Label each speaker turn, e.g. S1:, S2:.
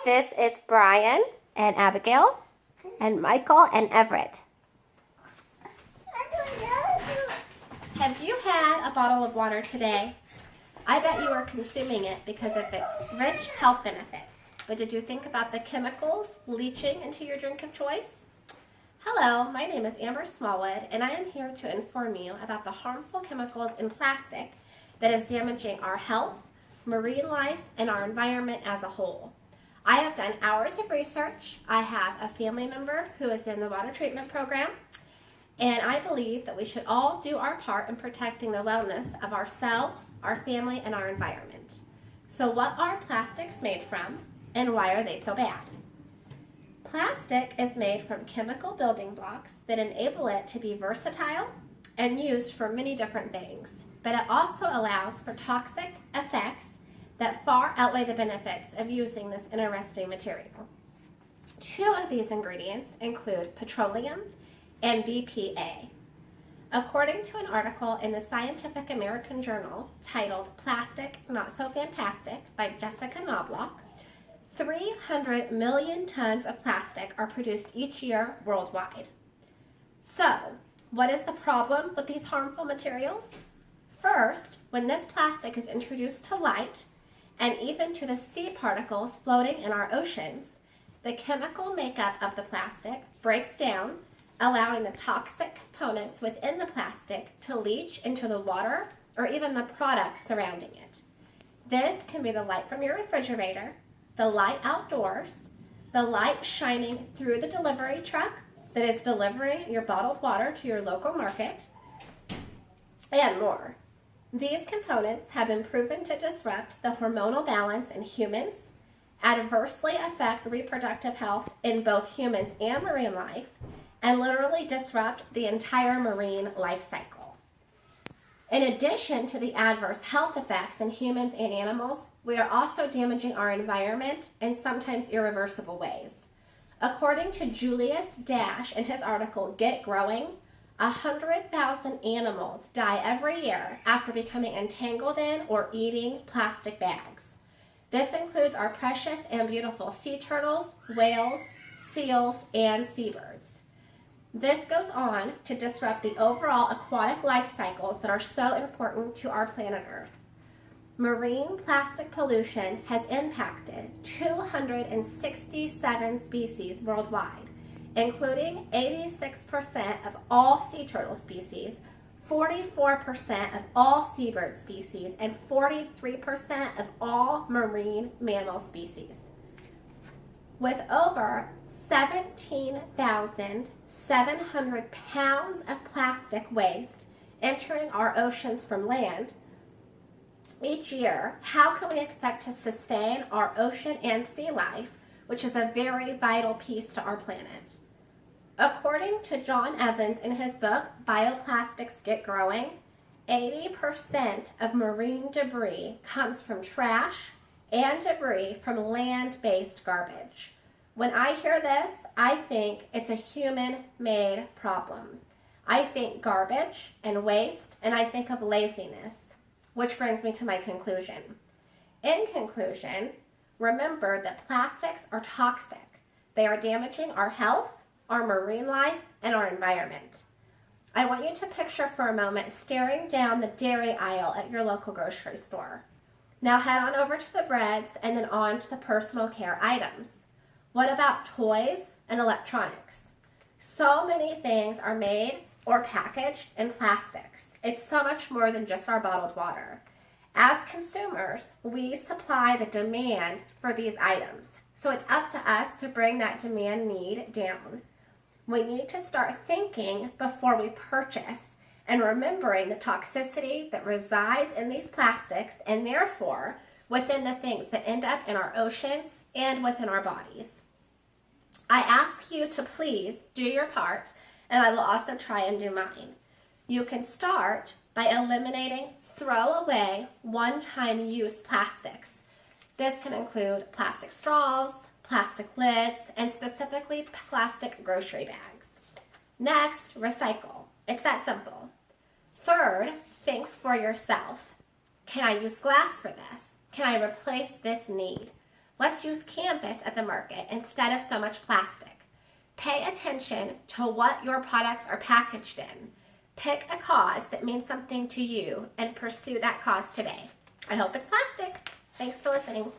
S1: This is Brian and Abigail and Michael and Everett. Have you had a bottle of water today? I bet you are consuming it because of its rich health benefits. But did you think about the chemicals leaching into your drink of choice? Hello, my name is Amber Smallwood, and I am here to inform you about the harmful chemicals in plastic that is damaging our health, marine life, and our environment as a whole. I have done hours of research. I have a family member who is in the water treatment program, and I believe that we should all do our part in protecting the wellness of ourselves, our family, and our environment. So what are plastics made from, and why are they so bad? Plastic is made from chemical building blocks that enable it to be versatile and used for many different things, but it also allows for toxic effects that far outweigh the benefits of using this interesting material. Two of these ingredients include petroleum and BPA. According to an article in the Scientific American Journal titled Plastic Not So Fantastic by Jessica Knobloch, 300 million tons of plastic are produced each year worldwide. So, what is the problem with these harmful materials? First, when this plastic is introduced to light, and even to the sea particles floating in our oceans, the chemical makeup of the plastic breaks down, allowing the toxic components within the plastic to leach into the water or even the products surrounding it. This can be the light from your refrigerator, the light outdoors, the light shining through the delivery truck that is delivering your bottled water to your local market, and more. These components have been proven to disrupt the hormonal balance in humans, adversely affect reproductive health in both humans and marine life, and literally disrupt the entire marine life cycle. In addition to the adverse health effects in humans and animals, we are also damaging our environment in sometimes irreversible ways. According to Julius Dash in his article, Get Growing, 100,000 animals die every year after becoming entangled in or eating plastic bags. This includes our precious and beautiful sea turtles, whales, seals, and seabirds. This goes on to disrupt the overall aquatic life cycles that are so important to our planet Earth. Marine plastic pollution has impacted 267 species worldwide, including 86% of all sea turtle species, 44% of all seabird species, and 43% of all marine mammal species. With over 17,700 pounds of plastic waste entering our oceans from land each year, how can we expect to sustain our ocean and sea life, which is a very vital piece to our planet? According to John Evans in his book, Bioplastics Get Growing, 80% of marine debris comes from trash and debris from land-based garbage. When I hear this, I think it's a human-made problem. I think garbage and waste, and I think of laziness, which brings me to my conclusion. In conclusion, remember that plastics are toxic. They are damaging our health, our marine life, and our environment. I want you to picture for a moment staring down the dairy aisle at your local grocery store. Now head on over to the breads and then on to the personal care items. What about toys and electronics? So many things are made or packaged in plastics. It's so much more than just our bottled water. As consumers, we supply the demand for these items. So it's up to us to bring that demand need down. We need to start thinking before we purchase and remembering the toxicity that resides in these plastics and therefore within the things that end up in our oceans and within our bodies. I ask you to please do your part, and I will also try and do mine. You can start by eliminating throwaway one-time use plastics. This can include plastic straws, plastic lids, and specifically plastic grocery bags. Next, recycle. It's that simple. Third, think for yourself. Can I use glass for this? Can I replace this need? Let's use canvas at the market instead of so much plastic. Pay attention to what your products are packaged in. Pick a cause that means something to you and pursue that cause today. I hope it's plastic. Thanks for listening.